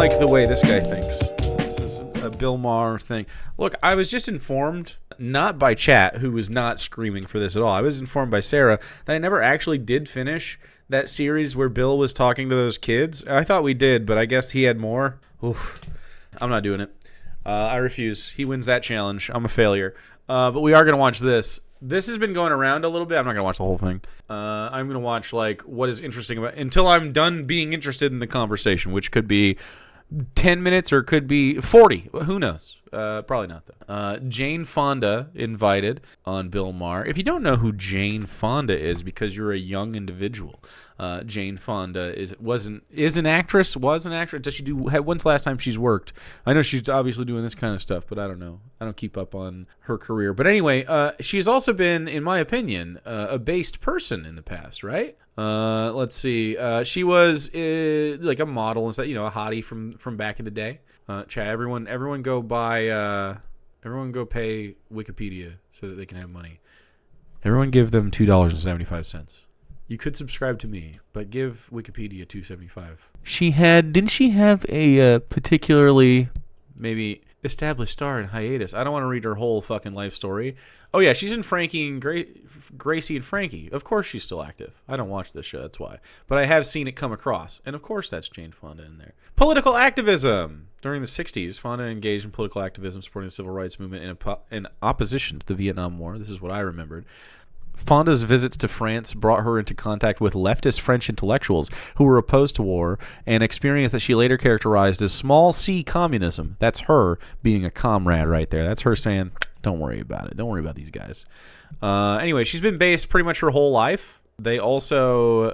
like the way this guy thinks. This is a Bill Maher thing. Look, I was just informed, not by chat, who was not screaming for this at all. I was informed by Sarah that I never actually did finish that series where Bill was talking to those kids. I thought we did, but I guess he had more. Oof. I'm not doing it. I refuse. He wins that challenge. I'm a failure. But we are going to watch this. This has been going around a little bit. I'm not going to watch the whole thing. I'm going to watch like what is interesting about until I'm done being interested in the conversation, which could be 10 minutes or could be 40. Who knows? Probably not, though. Jane Fonda invited on Bill Maher. If you don't know who Jane Fonda is because you're a young individual, Jane Fonda is an actress. Does she do? When's the last time she's worked? I know she's obviously doing this kind of stuff, but I don't know. I don't keep up on her career. But anyway, she's also been, in my opinion, a based person in the past, right? Let's see. She was like a model and stuff, a hottie from back in the day. Chat, everyone go everyone go pay Wikipedia so that they can have money. Everyone give them $2.75. You could subscribe to me, but give Wikipedia $2.75. Didn't she have a particularly maybe established star in hiatus? I don't want to read her whole fucking life story. Oh yeah, she's in Frankie and Gracie and Frankie. Of course she's still active. I don't watch this show, that's why. But I have seen it come across, and of course that's Jane Fonda in there. Political activism. During the 60s, Fonda engaged in political activism supporting the civil rights movement in opposition to the Vietnam War. This is what I remembered. Fonda's visits to France brought her into contact with leftist French intellectuals who were opposed to war, an experience that she later characterized as small c communism. That's her being a comrade right there. That's her saying, don't worry about it. Don't worry about these guys. Anyway, she's been based pretty much her whole life. They also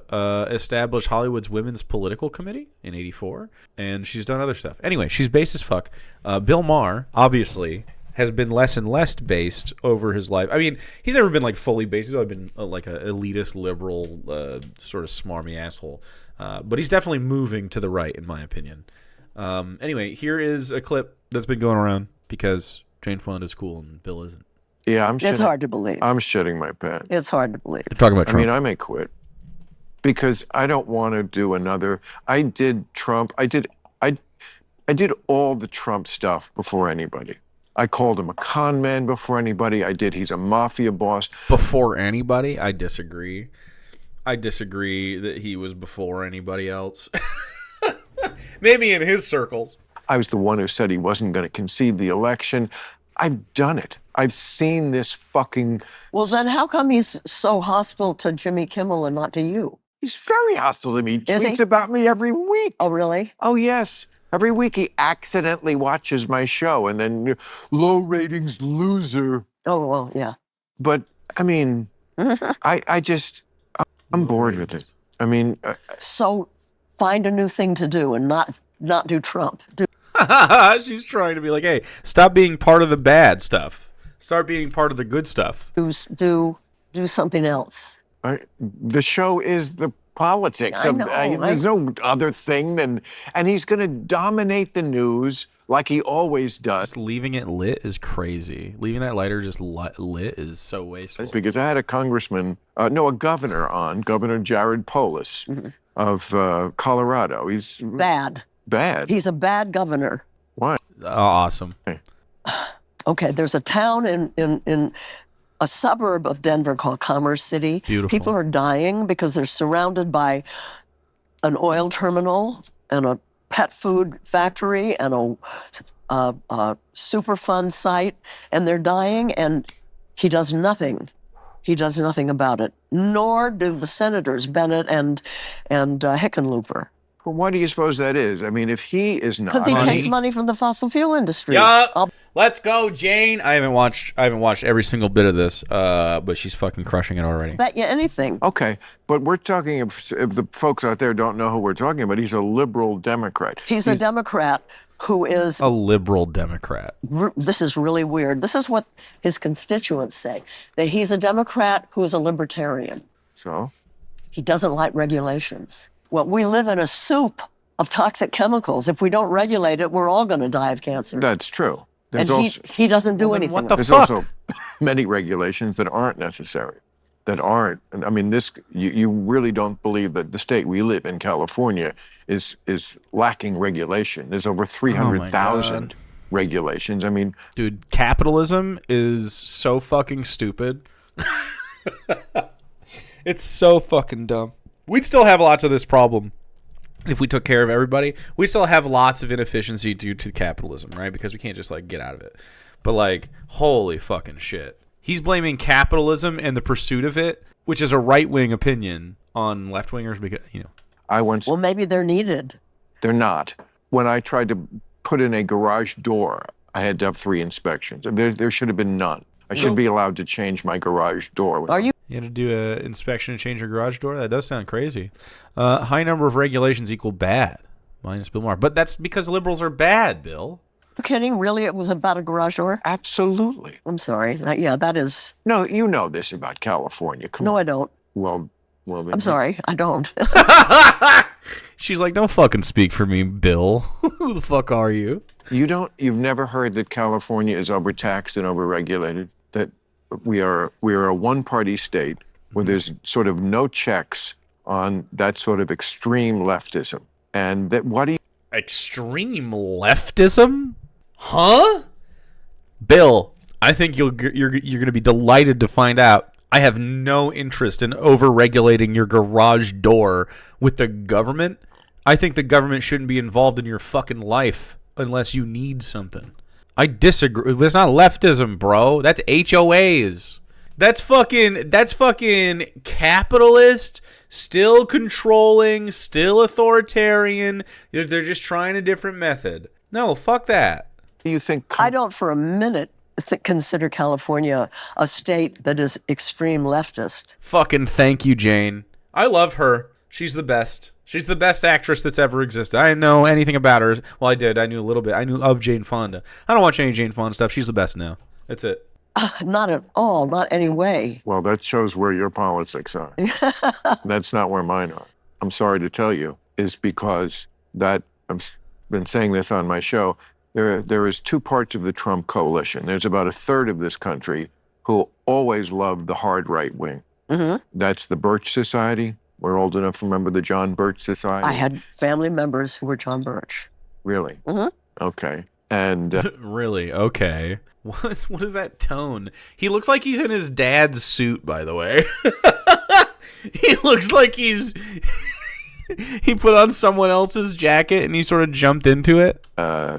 established Hollywood's Women's Political Committee in '84, and she's done other stuff. Anyway, she's based as fuck. Bill Maher, obviously, has been less and less based over his life. I mean, he's never been like fully based. He's always been like an elitist, liberal, sort of smarmy asshole. But he's definitely moving to the right, in my opinion. Anyway, here is a clip that's been going around because Jane Fonda is cool and Bill isn't. Yeah, it's hard to believe. I'm shitting my pants. It's hard to believe. You're talking about Trump. I mean, I may quit because I don't want to do another. I did Trump. I did all the Trump stuff before anybody. I called him a con man before anybody. He's a mafia boss. Before anybody? I disagree. I disagree that he was before anybody else. Maybe in his circles. I was the one who said he wasn't going to concede the election. I've done it. I've seen this fucking... Well, then how come he's so hostile to Jimmy Kimmel and not to you? He's very hostile to me. He tweets about me every week. Oh, really? Oh, yes. Every week he accidentally watches my show and then low ratings loser. Oh, well, yeah. But, I mean, I'm bored with it. I mean... So find a new thing to do and not do Trump. She's trying to be like, hey, stop being part of the bad stuff. Start being part of the good stuff. Do something else. The show is the politics. I know, there's no other thing than... And he's going to dominate the news like he always does. Just leaving it lit is crazy. Leaving that lighter just lit is so wasteful. Because I had a Governor Jared Polis of Colorado. He's... Bad. He's a bad governor. Why? Awesome. Okay, there's a town in a suburb of Denver called Commerce City. Beautiful. People are dying because they're surrounded by an oil terminal and a pet food factory and a Superfund site, and they're dying, and he does nothing. He does nothing about it, nor do the senators Bennett and Hickenlooper. Well, why do you suppose that is? I mean, if he is not... Because he takes money from the fossil fuel industry. Yup. Let's go, Jane. I haven't watched every single bit of this, but she's fucking crushing it already. Bet you anything. Okay, but we're talking, if the folks out there don't know who we're talking about, he's a liberal Democrat. He's a Democrat who is... A liberal Democrat. This is really weird. This is what his constituents say, that he's a Democrat who is a libertarian. So? He doesn't like regulations. Well, we live in a soup of toxic chemicals. If we don't regulate it, we're all going to die of cancer. That's true. He doesn't do anything. What the There's fuck? also many regulations that aren't necessary. that aren't. I mean, you really don't believe that the state we live in, California, is lacking regulation. There's over 300,000 regulations. I mean, dude, capitalism is so fucking stupid. It's so fucking dumb. We'd still have lots of this problem if we took care of everybody. We still have lots of inefficiency due to capitalism, right? Because we can't just like get out of it. But like, holy fucking shit. He's blaming capitalism and the pursuit of it, which is a right-wing opinion, on left-wingers because, Well, maybe they're needed. They're not. When I tried to put in a garage door, I had to have 3 inspections. There should have been none. I should be allowed to change my garage door. Are you? You had to do an inspection and change your garage door? That does sound crazy. High number of regulations equal bad. Minus Bill Maher. But that's because liberals are bad, Bill. You kidding? Really? It was about a garage door? Absolutely. I'm sorry. That is... No, you know this about California. Come on. No, I don't. Well, I'm sorry. I don't. She's like, don't fucking speak for me, Bill. Who the fuck are you? You've never heard that California is overtaxed and overregulated? That we are a one-party state where there's sort of no checks on that sort of extreme leftism. And that Extreme leftism? Huh? Bill, I think you're going to be delighted to find out I have no interest in over-regulating your garage door with the government. I think the government shouldn't be involved in your fucking life unless you need something. I disagree. That's not leftism, bro. That's HOAs. That's fucking capitalist, still controlling, still authoritarian. They're just trying a different method. No, fuck that. you think? I don't for a minute consider California a state that is extreme leftist. Fucking thank you, Jane. I love her. She's the best. She's the best actress that's ever existed. I didn't know anything about her. Well, I did. I knew a little bit. I knew of Jane Fonda. I don't watch any Jane Fonda stuff. She's the best now. That's it. Not at all. Not any way. Well, that shows where your politics are. That's not where mine are. I'm sorry to tell you, is because that, I've been saying this on my show, there is two parts of the Trump coalition. There's about a third of this country who always loved the hard right wing. Mm-hmm. That's the Birch Society. We're old enough to remember the John Birch Society. I had family members who were John Birch. Really? Mm-hmm. Okay. And really? Okay. What is that tone? He looks like he's in his dad's suit, by the way. He looks like he put on someone else's jacket and he sort of jumped into it.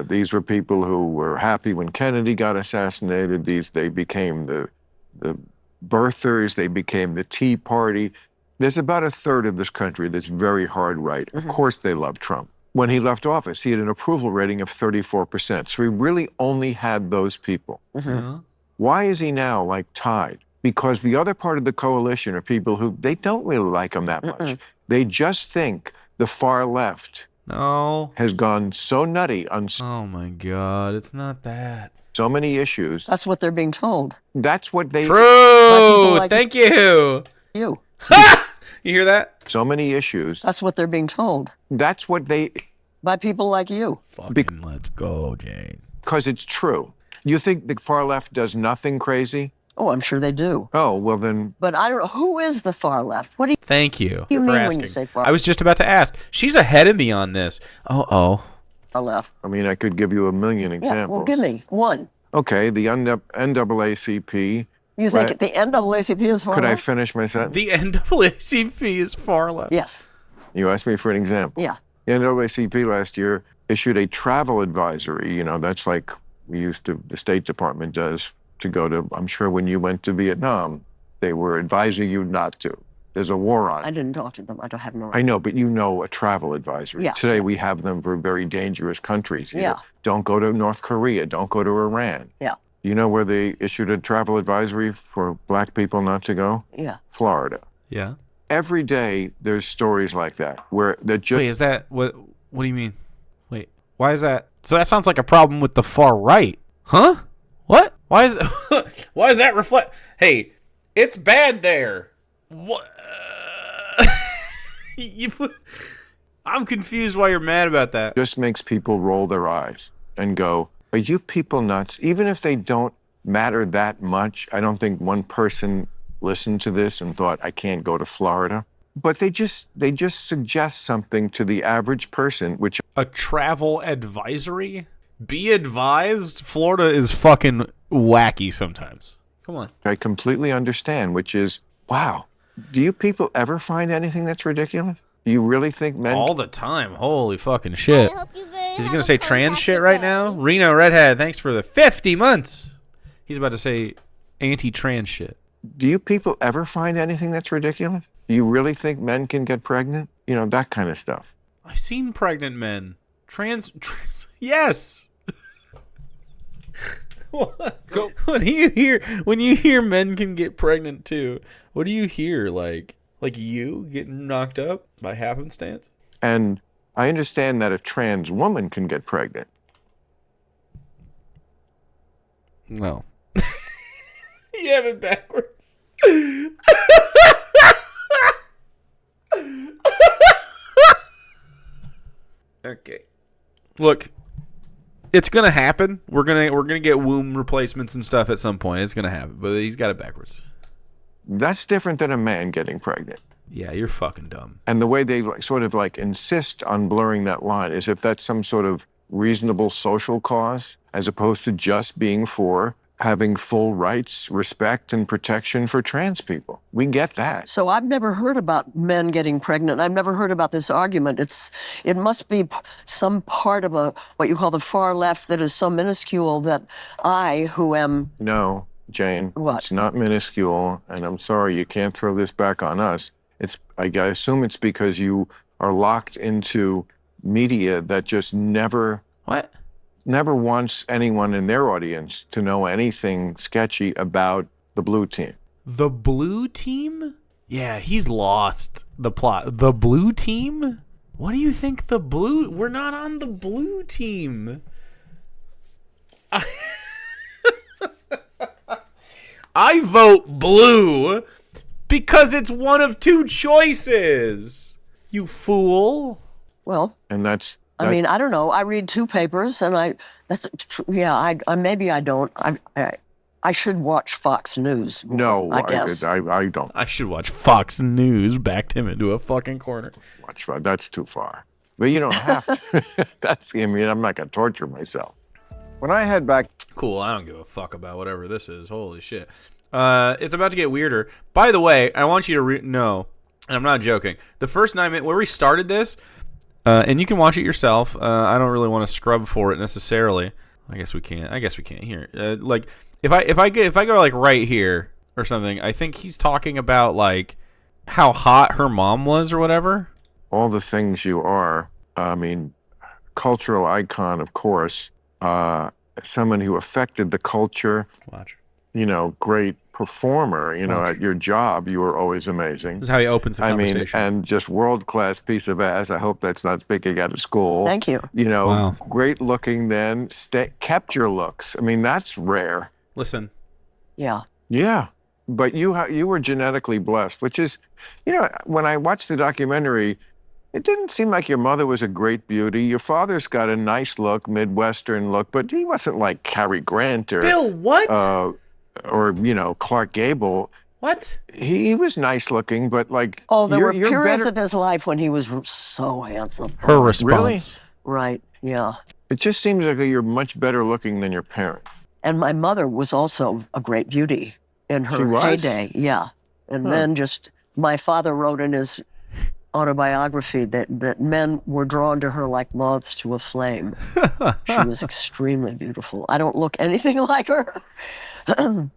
These were people who were happy when Kennedy got assassinated. They became the birthers. They became the Tea Party. There's about a third of this country that's very hard right. Mm-hmm. Of course they love Trump. When he left office, he had an approval rating of 34%. So he really only had those people. Mm-hmm. Why is he now like tied? Because the other part of the coalition are people who, they don't really like him that much. Mm-mm. They just think the far left has gone so nutty on Oh my God, it's not that. so many issues. That's what they're being told. That's what they... True! like Thank you! You. You hear that? So many issues. That's what they're being told. That's what they... By people like you. Fucking let's go, Jane. Because it's true. You think the far left does nothing crazy? Oh, I'm sure they do. Oh, well then... But I don't know. Who is the far left? What do Thank you you for mean asking. when you say far I was just about to ask. She's ahead of me on this. Oh. far left? I mean, I could give you a million Yeah, examples. well, give me one. Okay, the NAACP... You think the NAACP is far Could I left? finish my sentence? The NAACP is far left. Yes. You asked me for an example. Yeah. The NAACP last year issued a travel advisory. You know, that's like the State Department does to go to, I'm sure when you went to Vietnam, they were advising you not to. There's a war on. I didn't talk to them. I don't have no. I know, but you know a travel advisory. Yeah. Today we have them for very dangerous countries. You Yeah. know, don't go to North Korea. Don't go to Iran. Yeah. You know where they issued a travel advisory for black people not to go? Yeah. Florida. Yeah. Every day there's stories like that where they're just... Wait, is that what do you mean? Wait, why is that? So that sounds like a problem with the far right. Huh? What? Why is why is that reflect? Hey, it's bad there. What? I'm confused why you're mad about that. just makes people roll their eyes and go, are you people nuts? Even if they don't matter that much, I don't think one person listened to this and thought, I can't go to Florida. But they just suggest something to the average person, which A travel advisory? Be advised, Florida is fucking wacky sometimes. Come on. I completely understand, which is, wow, do you people ever find anything that's ridiculous? Do you really think men... All the time. Holy fucking shit. I hope you guys Is he have going to a say trans shit right now? fantastic day. Reno Redhead, thanks for the 50 months. He's about to say anti-trans shit. Do you people ever find anything that's ridiculous? Do you really think men can get pregnant? You know, that kind of stuff. I've seen pregnant men. Trans yes. What? When you hear men can get pregnant too, what do you hear? Like you getting knocked up by happenstance? And I understand that a trans woman can get pregnant. No. You have it backwards. Okay. Look, it's gonna happen. We're gonna get womb replacements and stuff at some point. It's gonna happen, but he's got it backwards. That's different than a man getting pregnant. Yeah, you're fucking dumb. And the way they sort of insist on blurring that line is if that's some sort of reasonable social cause, as opposed to just being for having full rights, respect, and protection for trans people. We get that. So I've never heard about men getting pregnant. I've never heard about this argument. It must be some part of what you call the far left that is so minuscule that I, who am... No, Jane. What? It's not minuscule, and I'm sorry, you can't throw this back on us. I assume it's because you are locked into media that just never wants anyone in their audience to know anything sketchy about the blue team. The blue team? Yeah, he's lost the plot. The blue team? What do you think the blue... We're not on the blue team. I vote blue because it's one of two choices. You fool. Well, And that's... I mean, I don't know. I read two papers, and I maybe I don't. I should watch Fox News. No, I guess. I don't I should watch Fox News. Backed him into a fucking corner. watch. That's too far. But you don't have to. I'm not going to torture myself. When I head back... Cool, I don't give a fuck about whatever this is. Holy shit. It's about to get weirder. By the way, I want you to know, and I'm not joking, the first 9 minutes, where we started this, and you can watch it yourself. I don't really want to scrub for it necessarily. I guess we can't here. If I go like right here or something, I think he's talking about like how hot her mom was or whatever. All the things you are, I mean, cultural icon, of course, someone who affected the culture, Watch. Great performer, at your job, you were always amazing. This is how he opens the conversation. And just world-class piece of ass. I hope that's not speaking out of school. Thank you. Wow. Great looking then, kept your looks. I mean, that's rare. Listen. Yeah. Yeah. But you were genetically blessed, which is, when I watched the documentary, it didn't seem like your mother was a great beauty. Your father's got a nice look, Midwestern look, but he wasn't like Cary Grant or... Bill, what? Or Clark Gable. What? He was nice looking, but like... Oh, there were you're periods better- of his life when he was so handsome. Her response. Right, yeah. It just seems like you're much better looking than your parents. And my mother was also a great beauty in She her was? heyday, yeah. And then my father wrote in his autobiography that men were drawn to her like moths to a flame. She was extremely beautiful. I don't look anything like her.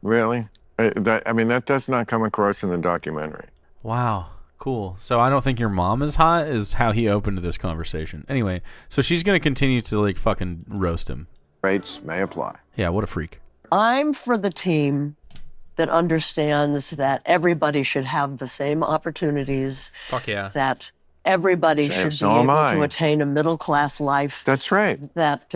Really? That does not come across in the documentary. Wow. Cool. So I don't think your mom is hot is how he opened this conversation. Anyway, so she's going to continue to like fucking roast him. Rates may apply. Yeah, what a freak. I'm for the team that understands that everybody should have the same opportunities, Fuck yeah. that everybody should so be am able I. to attain a middle-class life, That's right. that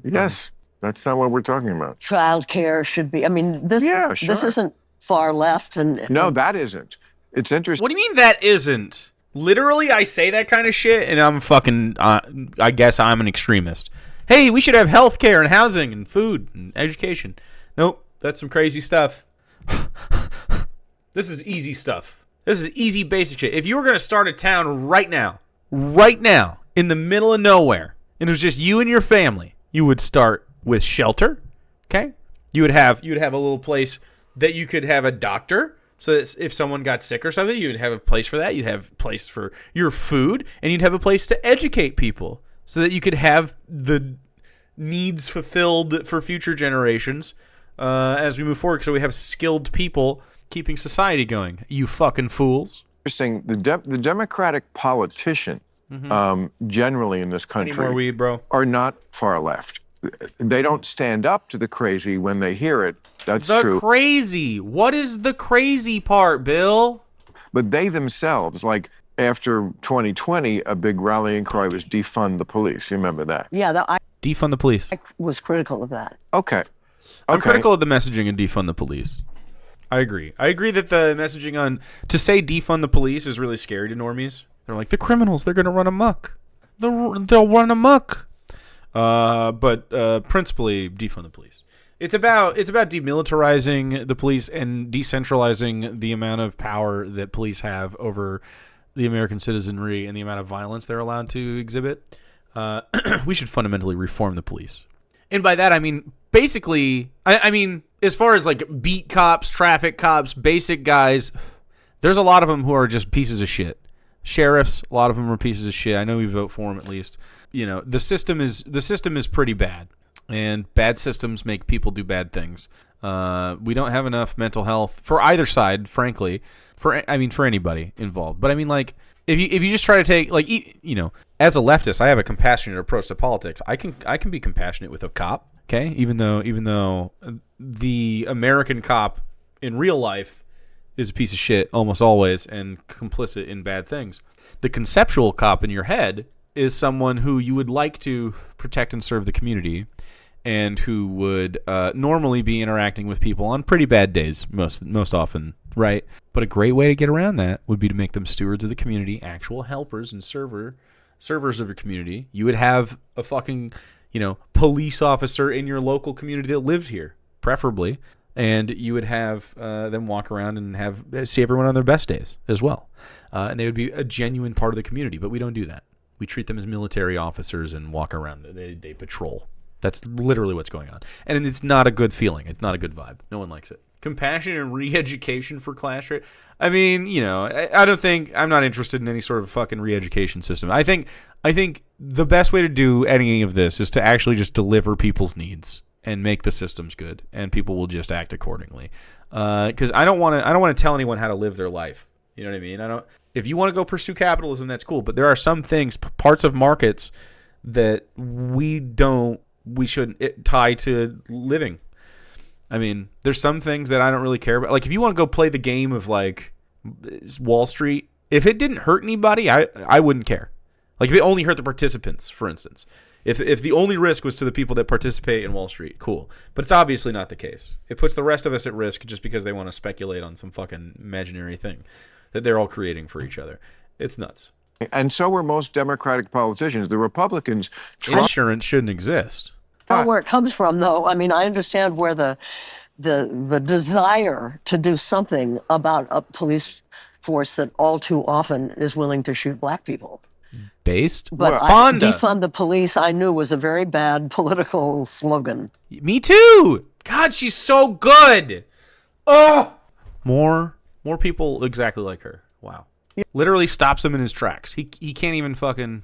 Yes. That's not what we're talking about. childcare should be. I mean, this Yeah, sure. this isn't far left, and No, that isn't. It's interesting. What do you mean that isn't? Literally, I say that kind of shit, and I'm fucking, I guess I'm an extremist. Hey, we should have health care and housing and food and education. Nope, that's some crazy stuff. This is easy stuff. This is easy basic shit. If you were going to start a town right now, in the middle of nowhere, and it was just you and your family, you would start with shelter, okay? You would have a little place that you could have a doctor, so that if someone got sick or something, you'd have a place for that. You'd have a place for your food, and you'd have a place to educate people so that you could have the needs fulfilled for future generations as we move forward. So we have skilled people keeping society going. You fucking fools. Interesting. The Democratic politician, generally in this country, Any more weed, bro? are not far left. They don't stand up to the crazy when they hear it. That's The true. crazy. What is the crazy part, Bill? But they themselves, like after 2020, a big rallying cry was defund the police. You remember that? Yeah, I Defund the police. was critical of that. Okay. I'm critical of the messaging and defund the police. I agree. I agree that the messaging to say defund the police is really scary to normies. They're like, the criminals, they're going to run amok. They'll run amok. But principally, defund the police. It's about demilitarizing the police and decentralizing the amount of power that police have over the American citizenry and the amount of violence they're allowed to exhibit. We should fundamentally reform the police. And by that, I mean, basically, I mean, as far as like beat cops, traffic cops, basic guys, there's a lot of them who are just pieces of shit. Sheriffs, a lot of them are pieces of shit. I know we vote for them at least. You know, the system is pretty bad, and bad systems make people do bad things. We don't have enough mental health for either side, frankly. For anybody involved. But I mean, like, if you just try to take, like, you know, as a leftist, I have a compassionate approach to politics. I can be compassionate with a cop, okay? Even though the American cop in real life is a piece of shit almost always and complicit in bad things. The conceptual cop in your head is someone who you would like to protect and serve the community, and who would normally be interacting with people on pretty bad days most often, right? But a great way to get around that would be to make them stewards of the community, actual helpers and servers of your community. You would have a fucking, you know, police officer in your local community that lived here, preferably, and you would have them walk around and see everyone on their best days as well. And they would be a genuine part of the community, but we don't do that. We treat them as military officers and walk around. They patrol. That's literally what's going on. And it's not a good feeling. It's not a good vibe. No one likes it. Compassion and re-education for class rate. I mean, you know, I'm not interested in any sort of fucking re-education system. I think the best way to do any of this is to actually just deliver people's needs and make the systems good, and people will just act accordingly. Because I don't want to tell anyone how to live their life. You know what I mean? If you want to go pursue capitalism, that's cool. But there are some things, parts of markets that we shouldn't tie to living. I mean, there's some things that I don't really care about. Like, if you want to go play the game of, like, Wall Street, if it didn't hurt anybody, I wouldn't care. Like, if it only hurt the participants, for instance. If the only risk was to the people that participate in Wall Street, cool. But it's obviously not the case. It puts the rest of us at risk just because they want to speculate on some fucking imaginary thing that they're all creating for each other. It's nuts. And so are most Democratic politicians. The Republicans... Insurance shouldn't exist. I don't know where it comes from, though. I mean, I understand where the desire to do something about a police force that all too often is willing to shoot black people. But Fonda. Defund the police, I knew, was a very bad political slogan. Me too. God, she's so good. Oh, more people exactly like her. Wow. Yeah. Literally stops him in his tracks. He can't even fucking.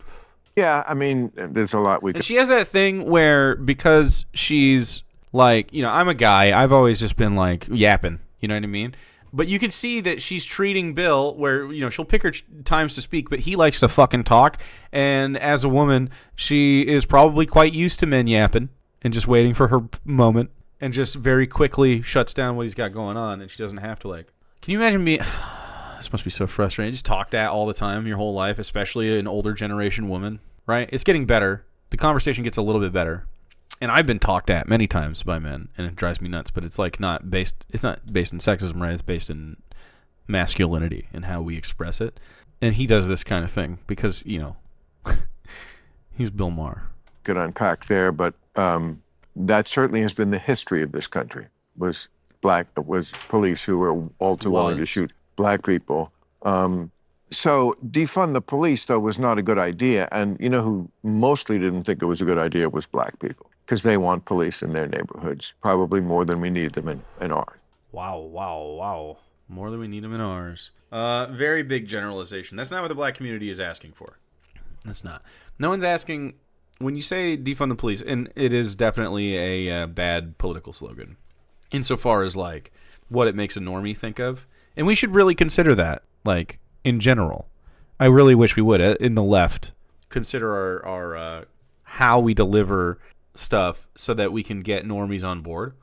Yeah, I mean, there's a lot we could... She has that thing where, because she's like, you know, I'm a guy, I've always just been like yapping, you know what I mean? But you can see that she's treating Bill where, you know, she'll pick her times to speak, but he likes to fucking talk. And as a woman, she is probably quite used to men yapping and just waiting for her moment, and just very quickly shuts down what he's got going on, and she doesn't have to, like... Can you imagine me... This must be so frustrating. Just talked at all the time your whole life, especially an older generation woman, right? It's getting better. The conversation gets a little bit better. And I've been talked at many times by men, and it drives me nuts, but it's like it's not based in sexism, right? It's based in masculinity and how we express it. And he does this kind of thing because, you know, he's Bill Maher. Could unpack there, but that certainly has been the history of this country, was police who were all too willing to shoot black people. So defund the police, though, was not a good idea. And you know who mostly didn't think it was a good idea was black people, because they want police in their neighborhoods, probably more than we need them in ours. Wow. More than we need them in ours. Very big generalization. That's not what the black community is asking for. That's not. No one's asking, when you say defund the police, and it is definitely a bad political slogan, insofar as, like, what it makes a normie think of. And we should really consider that, like, in general. I really wish we would, in the left, consider our how we deliver stuff so that we can get normies on board.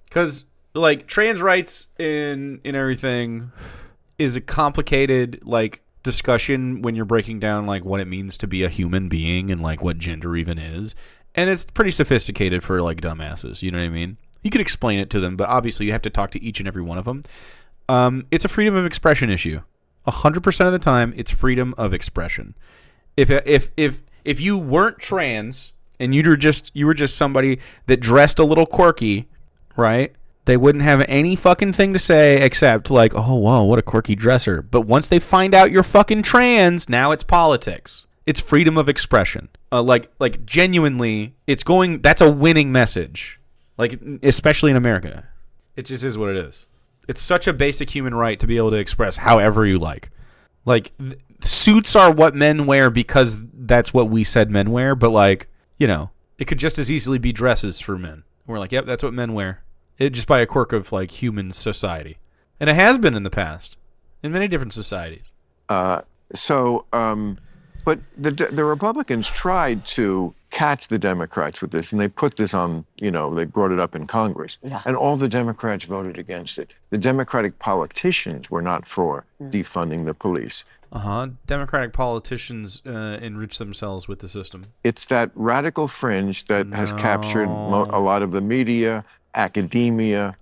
Because, like, trans rights in everything is a complicated, like, discussion when you're breaking down, like, what it means to be a human being and, like, what gender even is. And it's pretty sophisticated for, like, dumbasses, you know what I mean? You could explain it to them, but obviously you have to talk to each and every one of them. It's a freedom of expression issue. 100% of the time, it's freedom of expression. If you weren't trans and you were just somebody that dressed a little quirky, right? They wouldn't have any fucking thing to say except like, oh wow, what a quirky dresser. But once they find out you're fucking trans, now it's politics. It's freedom of expression. Like genuinely, that's a winning message. Like, especially in America. It just is what it is. It's such a basic human right to be able to express however you like. Like, suits are what men wear because that's what we said men wear, but, like, you know, it could just as easily be dresses for men. We're like, yep, that's what men wear. It just by a quirk of, like, human society. And it has been in the past, in many different societies. But the Republicans tried to catch the Democrats with this, and they put this on, they brought it up in Congress. Yeah. And all the Democrats voted against it. The Democratic politicians were not for defunding the police. Democratic politicians enrich themselves with the system. It's that radical fringe that has captured a lot of the media, academia,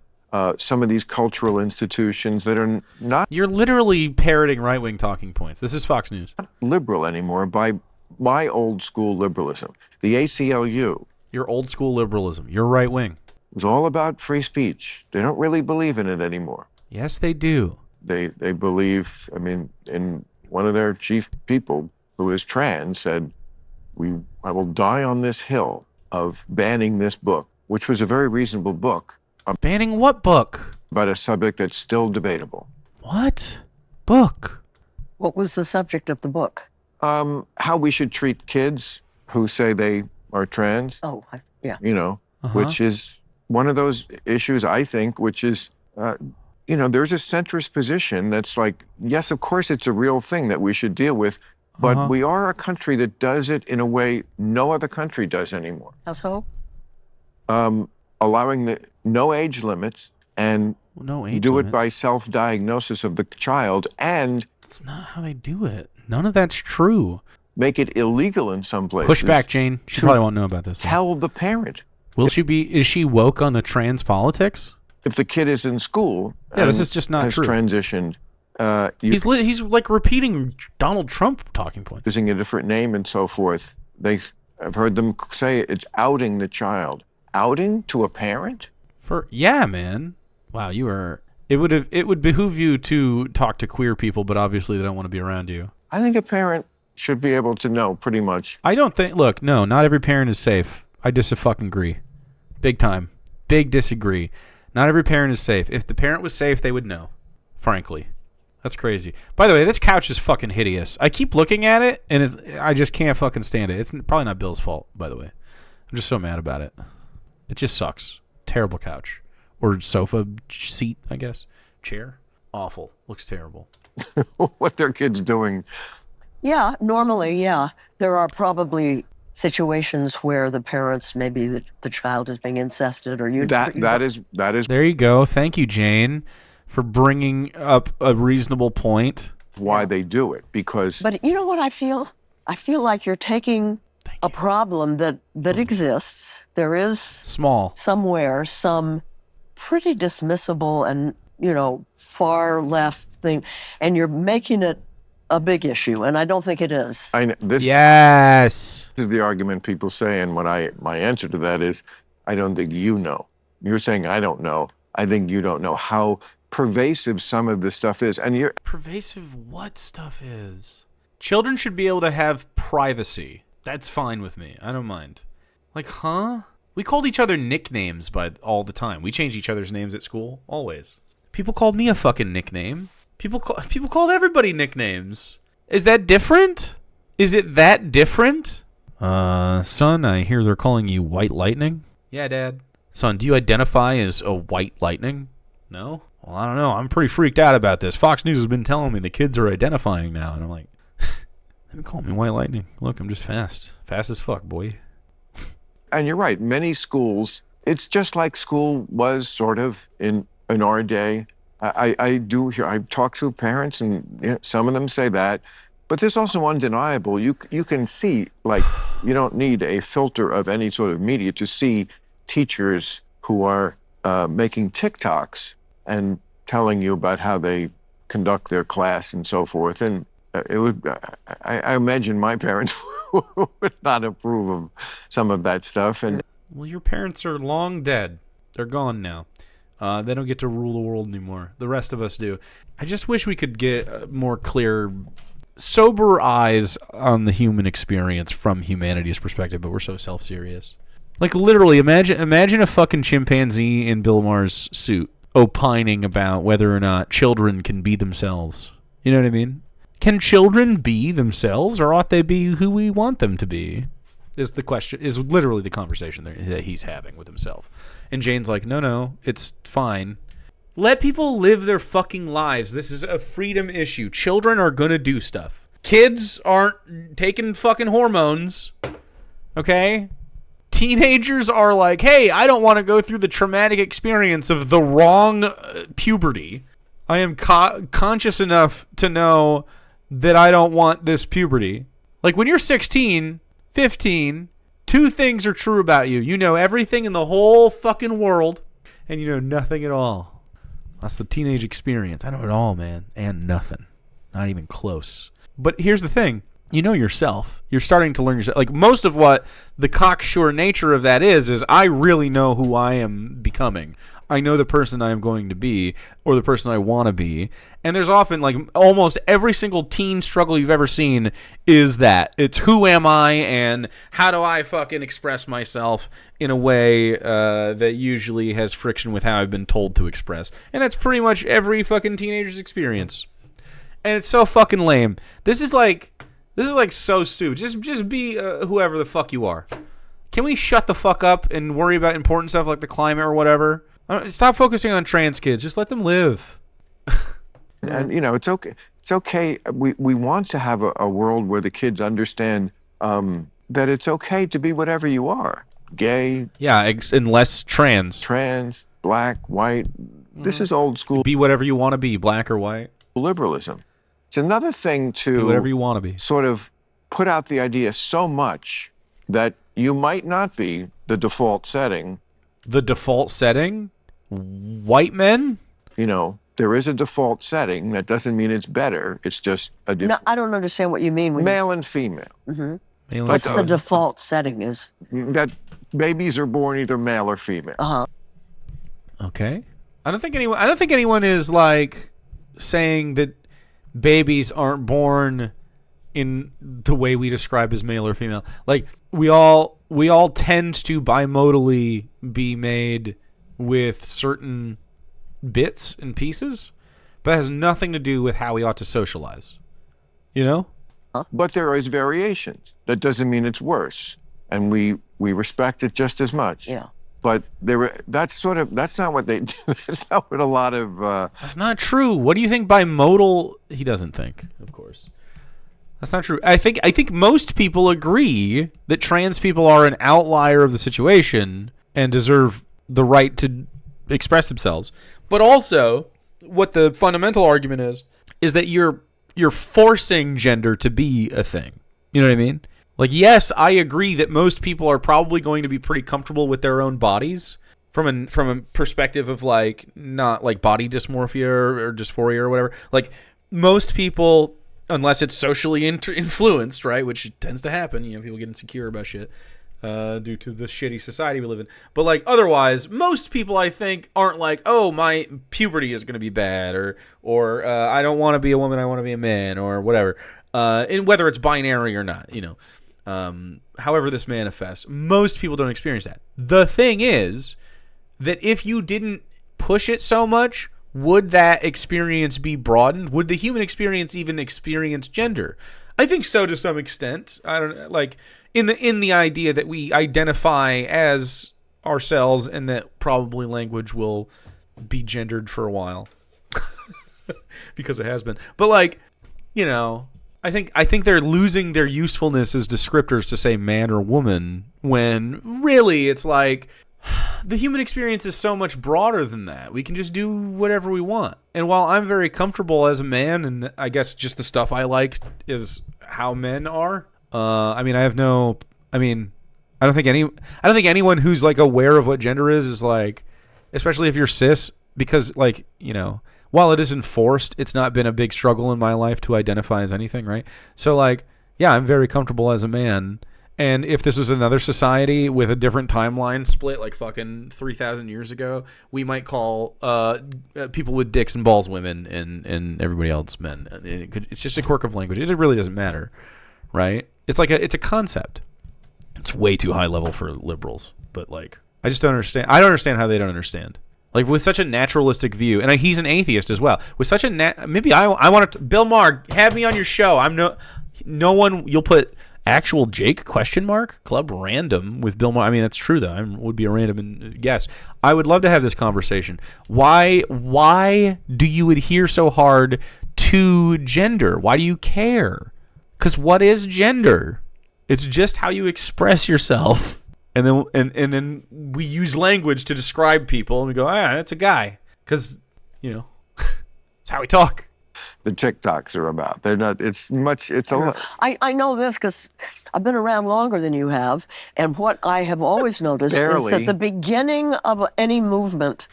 some of these cultural institutions that are not... You're literally parroting right-wing talking points. This is Fox News. Not liberal anymore by my old school liberalism. The ACLU. Your old school liberalism. You're right-wing. It was all about free speech. They don't really believe in it anymore. Yes, they do. They believe, in one of their chief people who is trans said, I will die on this hill of banning this book, which was a very reasonable book. Banning what book? About a subject that's still debatable. What book? What was the subject of the book? How we should treat kids who say they are trans. Oh, yeah. Which is one of those issues, I think, which is, there's a centrist position that's like, yes, of course it's a real thing that we should deal with, but we are a country that does it in a way no other country does anymore. How so? Allowing no age limits and it by self-diagnosis of the child, and it's not how they do it. None of that's true. Make it illegal in some places. Push back, Jane. She probably won't know about this. Tell the parent. Is she woke on the trans politics? If the kid is in school, this is just not true. Has transitioned. He's like repeating Donald Trump talking points, using a different name and so forth. I've heard them say it's outing the child. Outing to a parent? Man. Wow, it would behoove you to talk to queer people, but obviously they don't want to be around you. I think a parent should be able to know pretty much. I don't think. Look, no, not every parent is safe. I fucking agree, big time, big disagree. Not every parent is safe. If the parent was safe, they would know. Frankly, that's crazy. By the way, this couch is fucking hideous. I keep looking at it, and I just can't fucking stand it. It's probably not Bill's fault, by the way. I'm just so mad about it. It just sucks. Terrible couch. Or sofa seat, I guess. Chair. Awful. Looks terrible. What their kids doing. Yeah, normally, yeah. There are probably situations where the parents, maybe the child is being incested or that is. There you go. Thank you, Jane, for bringing up a reasonable point. Why they do it, because... But you know what I feel? I feel like you're taking a problem that exists. There is somewhere some pretty dismissible and, far left thing, and you're making it a big issue, and I don't think it is. Yes. This is the argument people say, and my answer to that is, I don't think you know. You're saying I don't know. I think you don't know how pervasive some of this stuff is. And you're Pervasive what stuff is? Children should be able to have privacy. That's fine with me. I don't mind. Like, huh? We called each other nicknames all the time. We change each other's names at school, always. People called me a fucking nickname. People called everybody nicknames. Is that different? Is it that different? Son, I hear they're calling you White Lightning. Yeah, Dad. Son, do you identify as a White Lightning? No? Well, I don't know. I'm pretty freaked out about this. Fox News has been telling me the kids are identifying now. And I'm like, they've been calling me White Lightning. Look, I'm just fast. Fast as fuck, boy. And you're right, many schools, it's just like school was sort of in our day. I talk to parents, and some of them say that, but there's also undeniable. You can see, like, you don't need a filter of any sort of media to see teachers who are making TikToks and telling you about how they conduct their class and so forth. And I imagine my parents would not approve of some of that stuff. And well, your parents are long dead. They're gone now. They don't get to rule the world anymore. The rest of us do. I just wish we could get more clear, sober eyes on the human experience from humanity's perspective, but we're so self-serious. Like, literally, imagine a fucking chimpanzee in Bill Maher's suit opining about whether or not children can be themselves. You know what I mean? Can children be themselves, or ought they be who we want them to be? Is the question, is literally the conversation that he's having with himself. And Jane's like, no, it's fine. Let people live their fucking lives. This is a freedom issue. Children are gonna do stuff. Kids aren't taking fucking hormones. Okay? Teenagers are like, hey, I don't want to go through the traumatic experience of the wrong puberty. I am conscious enough to know that I don't want this puberty. Like, when you're 16, 15, two things are true about you. You know everything in the whole fucking world, and you know nothing at all. That's the teenage experience. I know it all, man, and nothing. Not even close. But here's the thing. You know yourself. You're starting to learn yourself. Like, most of what the cocksure nature of that is I really know who I am becoming. I know the person I am going to be, or the person I want to be. And there's often, like, almost every single teen struggle you've ever seen is that. It's who am I, and how do I fucking express myself in a way that usually has friction with how I've been told to express. And that's pretty much every fucking teenager's experience. And it's so fucking lame. This is like so stupid. Just be whoever the fuck you are. Can we shut the fuck up and worry about important stuff like the climate or whatever? Stop focusing on trans kids. Just let them live. And it's okay. It's okay. We want to have a world where the kids understand that it's okay to be whatever you are. Gay. Yeah, unless trans. Trans, black, white. This is old school. Be whatever you want to be, black or white. Liberalism. It's another thing to be whatever you want to be. Sort of put out the idea so much that you might not be the default setting. The default setting? White men? There is a default setting. That doesn't mean it's better. It's just a No, I don't understand what you mean. When male and female. Mm-hmm. What's the default setting is? That babies are born either male or female. Uh-huh. Okay. I don't think anyone is like saying that babies aren't born in the way we describe as male or female. Like, we all tend to bimodally be made with certain bits and pieces, but it has nothing to do with how we ought to socialize. You know? But there is variations. That doesn't mean it's worse. And we respect it just as much. Yeah. But that's not what they do. That's not what a lot of... That's not true. What do you think bimodal... He doesn't think, of course. That's not true. I think most people agree that trans people are an outlier of the situation and deserve the right to express themselves. But also, what the fundamental argument is that you're forcing gender to be a thing. You know what I mean? Like, yes, I agree that most people are probably going to be pretty comfortable with their own bodies from a perspective of, like, not like body dysmorphia or dysphoria or whatever. Like, most people, unless it's socially influenced, right, which tends to happen, people get insecure about shit. due to the shitty society we live in. But like otherwise, most people I think aren't like, oh, my puberty is going to be bad, or I don't want to be a woman, I want to be a man, or whatever. And whether it's binary or not, however this manifests, most people don't experience that. The thing is that if you didn't push it so much, would that experience be broadened? Would the human experience even experience gender? I think so to some extent. I don't like in the idea that we identify as ourselves and that probably language will be gendered for a while because it has been. But like, I think they're losing their usefulness as descriptors to say man or woman when really it's like the human experience is so much broader than that. We can just do whatever we want. And while I'm very comfortable as a man, and I guess just the stuff I like is how men are. I don't think anyone who's like aware of what gender is like, especially if you're cis, because like, while it is enforced, it's not been a big struggle in my life to identify as anything, right? So like, yeah, I'm very comfortable as a man. And if this was another society with a different timeline split, like fucking 3,000 years ago, we might call people with dicks and balls women and everybody else men. It's just a quirk of language. It really doesn't matter, right? It's a concept. It's way too high level for liberals, but like I just don't understand. I don't understand how they don't understand. Like with such a naturalistic view, and he's an atheist as well. With such a maybe I want to Bill Maher, have me on your show. I'm no one. You'll put actual Jake ? Club random with Bill Maher. I mean, that's true though. I would be a random guess. I would love to have this conversation. Why do you adhere so hard to gender? Why do you care? Because what is gender? It's just how you express yourself. And then we use language to describe people, and we go, that's a guy, because it's how we talk. The TikToks are about. They're not. It's much. It's a lot. I know this because I've been around longer than you have, and what I have always noticed is that the beginning of any movement,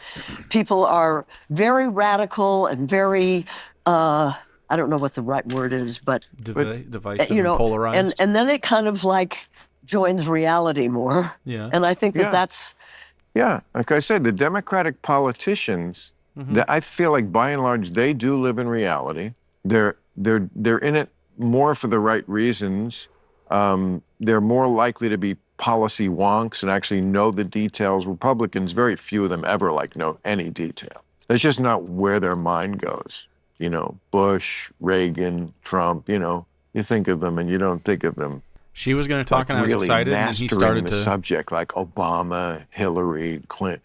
people are very radical and very. I don't know what the right word is, but divisive, and polarized, and then it kind of like joins reality more. Yeah. And I think that's. Yeah, like I said, the Democratic politicians. I feel like by and large they do live in reality. They're in it more for the right reasons. They're more likely to be policy wonks and actually know the details. Republicans, very few of them ever know any detail. That's just not where their mind goes. Bush, Reagan, Trump. You think of them and you don't think of them. She was going to talk and I was really excited, and he started the to subject like Obama, Hillary Clinton.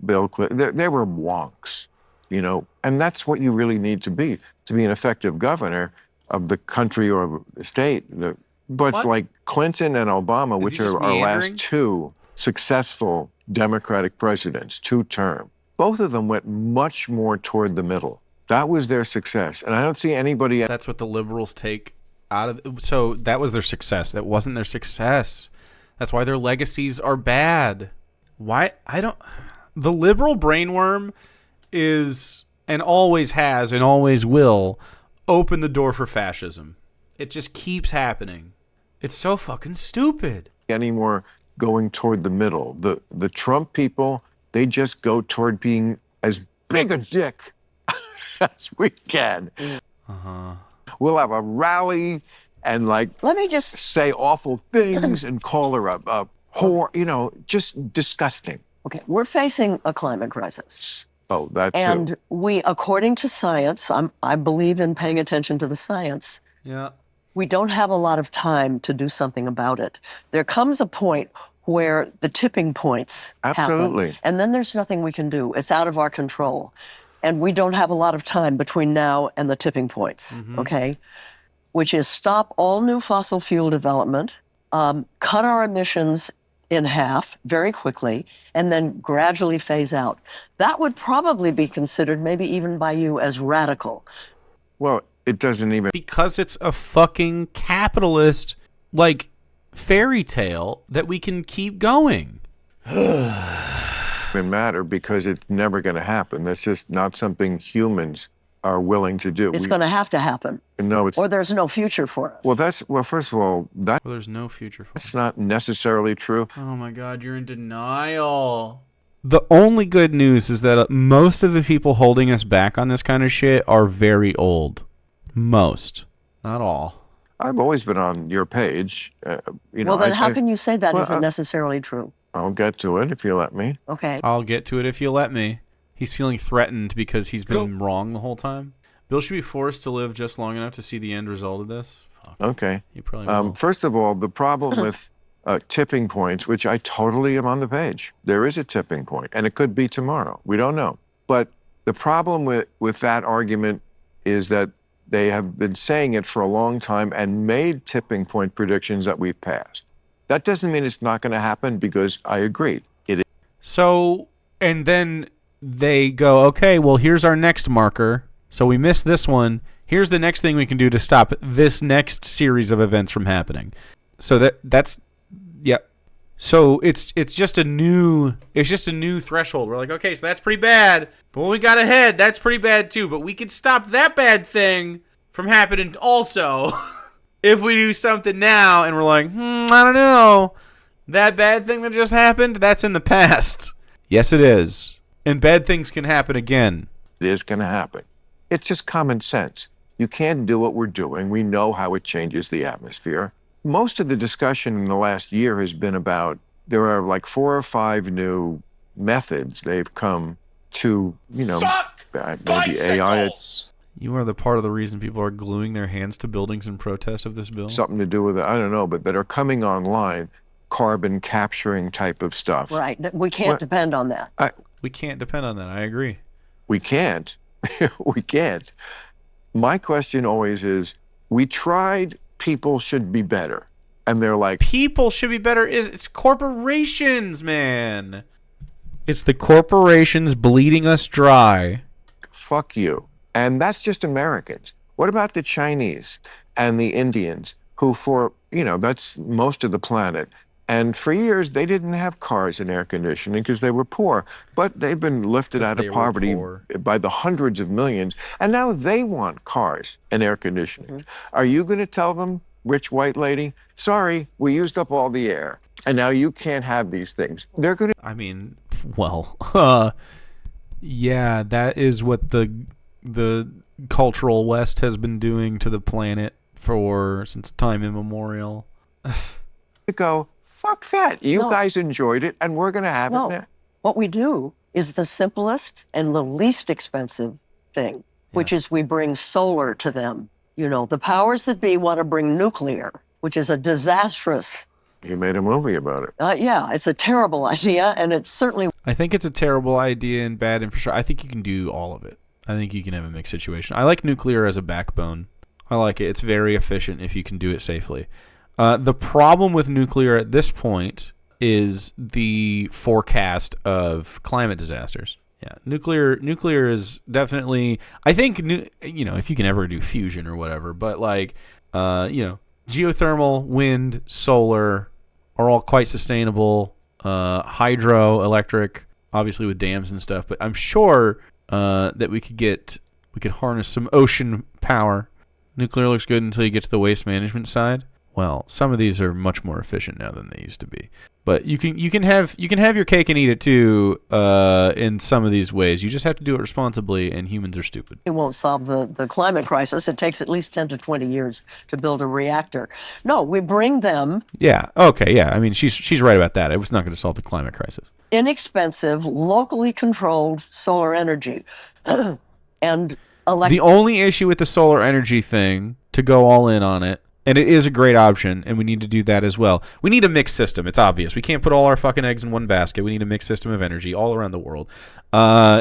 Bill Clinton, they were wonks, and that's what you really need to be an effective governor of the country or the state. But what? Like Clinton and Obama, which are our last two successful Democratic presidents, 2-term, both of them went much more toward the middle. That was their success. And I don't see anybody. That's what the liberals take out of. So that was their success. That wasn't their success. That's why their legacies are bad. Why? The liberal brainworm is, and always has, and always will, open the door for fascism. It just keeps happening. It's so fucking stupid. Anymore going toward the middle. The Trump people, they just go toward being as big a dick as we can. We'll have a rally and let me just say awful things and call her a whore, just disgusting. Okay, we're facing a climate crisis. Oh, that too. And we, according to science, I believe in paying attention to the science. Yeah. We don't have a lot of time to do something about it. There comes a point where the tipping points Absolutely. happen, and then there's nothing we can do. It's out of our control. And we don't have a lot of time between now and the tipping points, okay? Which is stop all new fossil fuel development, cut our emissions in half very quickly, and then gradually phase out. That would probably be considered, maybe even by you, as radical. Well, it doesn't even... Because it's a fucking capitalist, fairy tale that we can keep going. matter because it's never going to happen. That's just not something humans are willing to do. It's going to have to happen, No, it's or there's no future for us. well. First of all, Well, there's no future for that's not necessarily true. Oh my God, you're in denial. The only good news is that most of the people holding us back on this kind of shit are very old. Most. Not all. I've always been on your page. Well, then how can you say that well, isn't necessarily true? I'll get to it if you let me. Okay. I'll get to it if you let me. He's feeling threatened because he's been wrong the whole time. Bill should be forced to live just long enough to see the end result of this. Fuck. Okay. He probably will. First of all, the problem with tipping points, which I totally am on the page. There is a tipping point, and it could be tomorrow. We don't know. But the problem with that argument is that they have been saying it for a long time and made tipping point predictions that we've passed. That doesn't mean it's not going to happen, because I agree. It is. So, and then they go, okay, well, here's our next marker. So we missed this one. Here's the next thing we can do to stop this next series of events from happening. So that's yeah. So it's just a new threshold. We're like, okay, so that's pretty bad. But when we got ahead, that's pretty bad too. But we can stop that bad thing from happening also if we do something now. And we're like, I don't know. That bad thing that just happened, that's in the past. Yes, it is. And bad things can happen again. It is going to happen. It's just common sense. You can't do what we're doing. We know how it changes the atmosphere. Most of the discussion in the last year has been about, there are like 4 or 5 new methods they've come to, maybe AI. You are the part of the reason people are gluing their hands to buildings in protest of this bill? Something to do with it, I don't know, but that are coming online, carbon capturing type of stuff. Right. We can't depend on that. We can't depend on that. I agree. We can't. We can't. My question always is, we tried people should be better. And they're like, people should be better. It's corporations, man. It's the corporations bleeding us dry. Fuck you. And that's just Americans. What about the Chinese and the Indians who that's most of the planet. And for years, they didn't have cars and air conditioning because they were poor. But they've been lifted out of poverty by the hundreds of millions. And now they want cars and air conditioning. Mm-hmm. Are you going to tell them, rich white lady, sorry, we used up all the air, and now you can't have these things? They're going to... I mean, well, yeah, that is what the cultural West has been doing to the planet since time immemorial. Go, fuck that. You guys enjoyed it, and we're going to have it now. What we do is the simplest and the least expensive thing, which is we bring solar to them. The powers that be want to bring nuclear, which is a disastrous... You made a movie about it. Yeah, it's a terrible idea, and it's certainly... I think it's a terrible idea and bad infrastructure. I think you can do all of it. I think you can have a mixed situation. I like nuclear as a backbone. I like it. It's very efficient if you can do it safely. The problem with nuclear at this point is the forecast of climate disasters. Yeah, nuclear is definitely. I think if you can ever do fusion or whatever, but geothermal, wind, solar are all quite sustainable. Hydroelectric, obviously with dams and stuff, but I'm sure that we could harness some ocean power. Nuclear looks good until you get to the waste management side. Well, some of these are much more efficient now than they used to be. But you can have your cake and eat it too in some of these ways. You just have to do it responsibly, and humans are stupid. It won't solve the climate crisis. It takes at least 10 to 20 years to build a reactor. No, we bring them. Yeah. Okay. Yeah. I mean, she's right about that. It was not going to solve the climate crisis. Inexpensive, locally controlled solar energy, and the only issue with the solar energy thing, to go all in on it, and it is a great option, and we need to do that as well. We need a mixed system. It's obvious. We can't put all our fucking eggs in one basket. We need a mixed system of energy all around the world.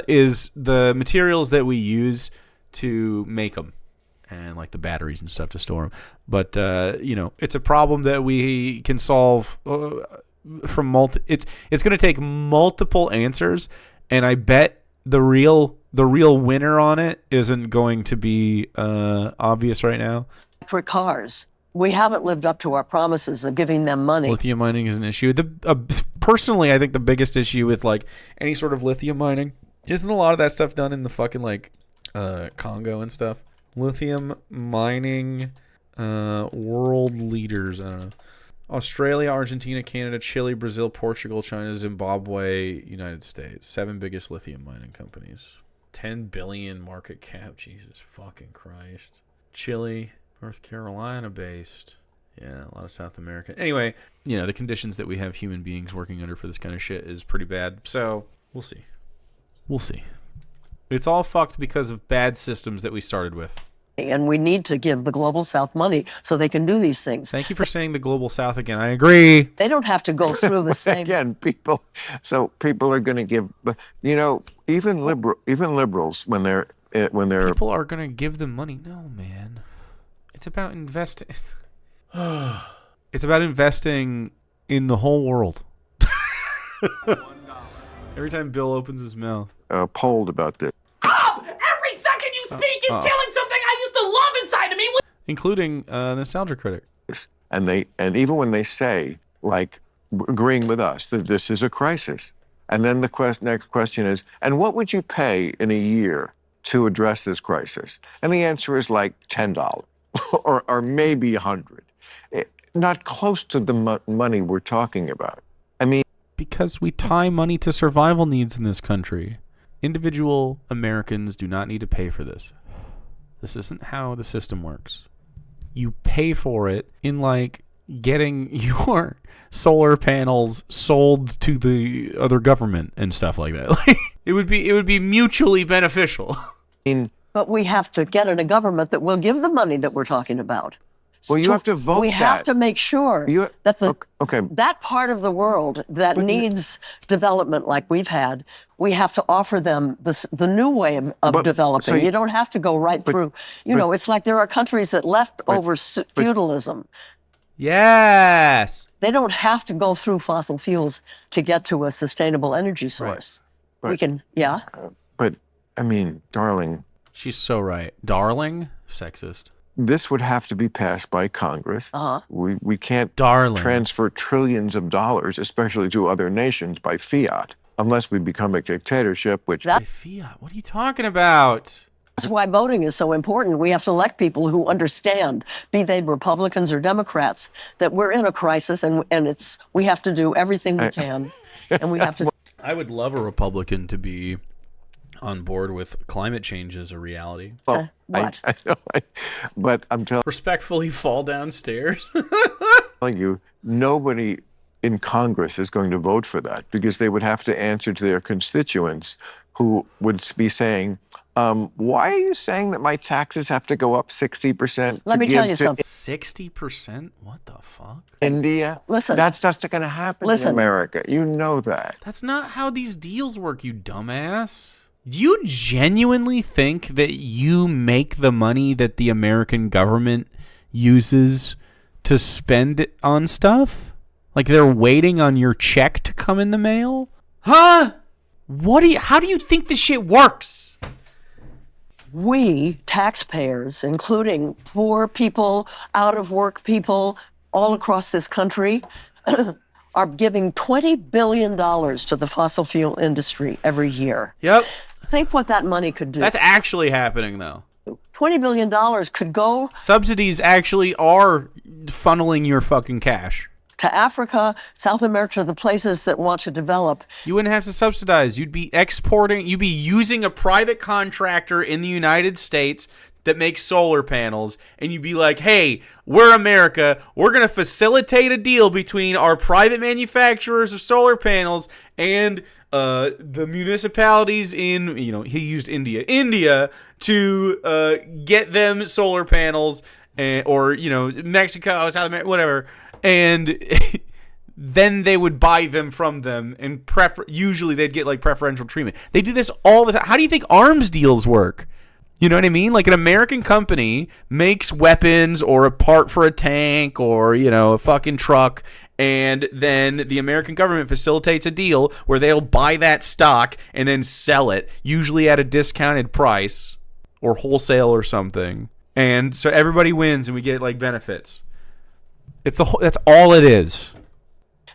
Is the materials that we use to make them, and like the batteries and stuff to store them. But it's a problem that we can solve from It's going to take multiple answers, and I bet the real winner on it isn't going to be obvious right now. For cars, we haven't lived up to our promises of giving them money. Lithium mining is an issue. Personally, I think the biggest issue with like any sort of lithium mining isn't a lot of that stuff done in the fucking like Congo and stuff. Lithium mining world leaders. I don't know. Australia, Argentina, Canada, Chile, Brazil, Portugal, China, Zimbabwe, United States. 7 biggest lithium mining companies. 10 billion market cap. Jesus fucking Christ. Chile, North Carolina based. Yeah, a lot of South America. Anyway, the conditions that we have human beings working under for this kind of shit is pretty bad. So, we'll see. We'll see. It's all fucked because of bad systems that we started with. And we need to give the Global South money so they can do these things. You for saying the Global South again. I agree. They don't have to go through the same. Again, people are going to give, even liberals when they're people are going to give them money. No, man. It's about investing. It's about investing in the whole world. Every time Bill opens his mouth. Polled about this. Every second you speak is killing something I used to love inside of me. Including Nostalgia Critic. And even when they say, like, agreeing with us that this is a crisis, and then the next question is, and what would you pay in a year to address this crisis? And the answer is like $10 or maybe $100. Not close to the money we're talking about. I mean, because we tie money to survival needs in this country. Individual Americans do not need to pay for this. This isn't how the system works. You pay for it in like getting your solar panels sold to the other government and stuff like that. Like, it would be mutually beneficial. But we have to get in a government that will give the money that we're talking about. Well, you have to vote. We have to make sure that that part of the world that needs development like we've had, we have to offer them the new way of developing. So you don't have to go right through. It's like there are countries that left over feudalism. Yes. They don't have to go through fossil fuels to get to a sustainable energy source. Right. We can, yeah. But, I mean, darling. She's so right. Darling? Sexist. This would have to be passed by Congress. Uh-huh. We can't transfer trillions of dollars, especially to other nations, by fiat, unless we become a dictatorship, which... By fiat? What are you talking about? That's why voting is so important. We have to elect people who understand, be they Republicans or Democrats, that we're in a crisis and we have to do everything we can. And we have to... I would love a Republican to be on board with climate change as a reality. What? I know, but I'm telling respectfully fall downstairs. you, nobody in Congress is going to vote for that because they would have to answer to their constituents who would be saying, why are you saying that my taxes have to go up 60%? Let me tell you something. 60%? What the fuck? India? Listen. That's just going to happen in America. You know that. That's not how these deals work, you dumbass. Do you genuinely think that you make the money that the American government uses to spend it on stuff? Like they're waiting on your check to come in the mail? Huh? How do you think this shit works? We, taxpayers, including poor people, out-of-work people all across this country, are giving $20 billion to the fossil fuel industry every year. Yep. Think what that money could do. That's actually happening, though. $20 billion could go... Subsidies actually are funneling your fucking cash. To Africa, South America, the places that want to develop. You wouldn't have to subsidize. You'd be exporting. You'd be using a private contractor in the United States that makes solar panels, and you'd be like, hey, we're America. We're going to facilitate a deal between our private manufacturers of solar panels and the municipalities in, he used India to get them solar panels, or, Mexico, South America, whatever. And then they would buy them from them, and usually they'd get like preferential treatment. They do this all the time. How do you think arms deals work? You know what I mean? Like an American company makes weapons or a part for a tank or, a fucking truck, and then the American government facilitates a deal where they'll buy that stock and then sell it, usually at a discounted price or wholesale or something. And so everybody wins and we get like benefits. That's all it is.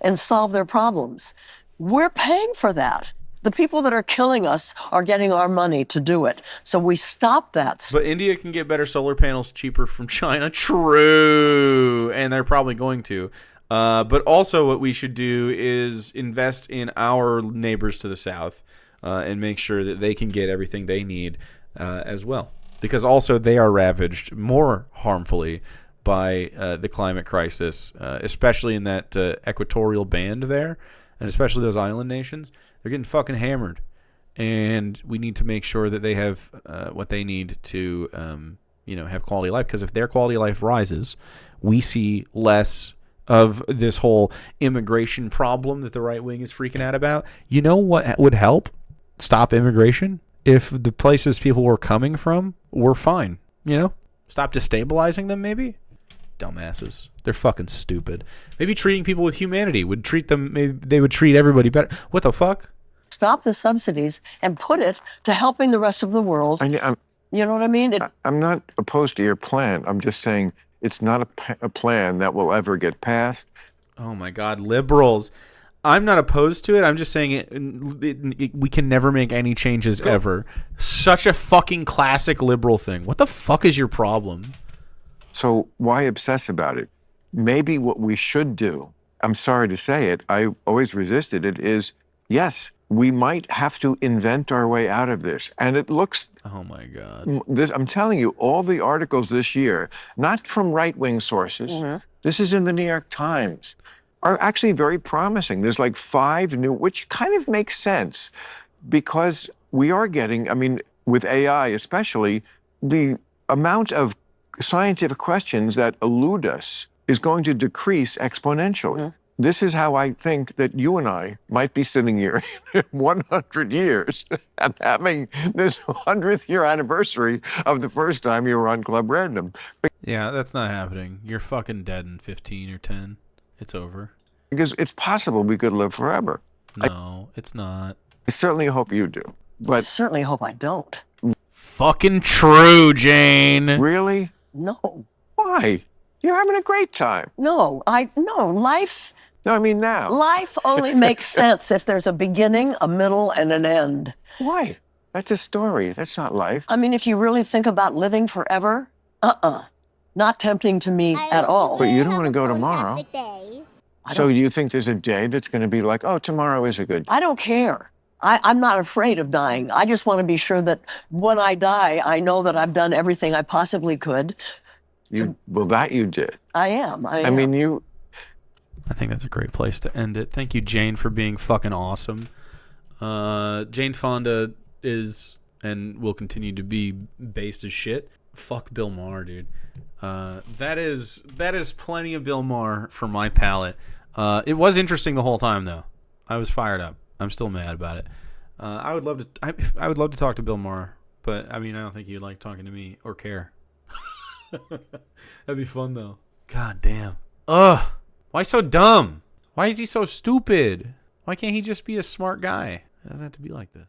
And solve their problems. We're paying for that. The people that are killing us are getting our money to do it. So we stop that. But India can get better solar panels cheaper from China. True. And they're probably going to. But also what we should do is invest in our neighbors to the south and make sure that they can get everything they need as well. Because also they are ravaged more harmfully by the climate crisis, especially in that equatorial band there, and especially those island nations. They're getting fucking hammered. And we need to make sure that they have what they need to have quality of life. Because if their quality of life rises, we see less of this whole immigration problem that the right wing is freaking out about. You know what would help stop immigration? If the places people were coming from were fine, stop destabilizing them, maybe. Dumbasses. They're fucking stupid. Maybe treating people with humanity would treat them. Maybe they would treat everybody better. What the fuck? Stop the subsidies and put it to helping the rest of the world. You know what I mean? I'm not opposed to your plan. I'm just saying it's not a plan that will ever get passed. Oh my God, liberals. I'm not opposed to it. I'm just saying we can never make any changes ever. Such a fucking classic liberal thing. What the fuck is your problem? So why obsess about it? Maybe what we should do, I'm sorry to say it, I always resisted it, is yes, we might have to invent our way out of this. And it looks... Oh my God. I'm telling you, all the articles this year, not from right-wing sources, this is in the New York Times, are actually very promising. There's like 5 new, which kind of makes sense because we are getting, with AI especially, the amount of scientific questions that elude us is going to decrease exponentially. This is how I think that you and I might be sitting here in 100 years and having this 100th year anniversary of the first time you were on Club Random. Yeah, that's not happening. You're fucking dead in 15 or 10. It's over. Because it's possible we could live forever. No, it's not. I certainly hope you do. But I certainly hope I don't. Fucking true, Jane. Really? No. Why? You're having a great time. No, life... No, I mean now. Life only makes sense if there's a beginning, a middle, and an end. Why? That's a story. That's not life. If you really think about living forever, not tempting to me at all. But you don't want to go tomorrow. So you think there's a day that's going to be like, oh, tomorrow is a good day? I don't care. I'm not afraid of dying. I just want to be sure that when I die, I know that I've done everything I possibly could. Well, that you did. I am. I think that's a great place to end it. Thank you, Jane, for being fucking awesome. Jane Fonda is and will continue to be based as shit. Fuck Bill Maher, dude. That is plenty of Bill Maher for my palate. It was interesting the whole time, though. I was fired up. I'm still mad about it. I would love to talk to Bill Maher, but I don't think he'd like talking to me or care. That'd be fun though. God damn. Ugh. Why so dumb? Why is he so stupid? Why can't he just be a smart guy? It doesn't have to be like this.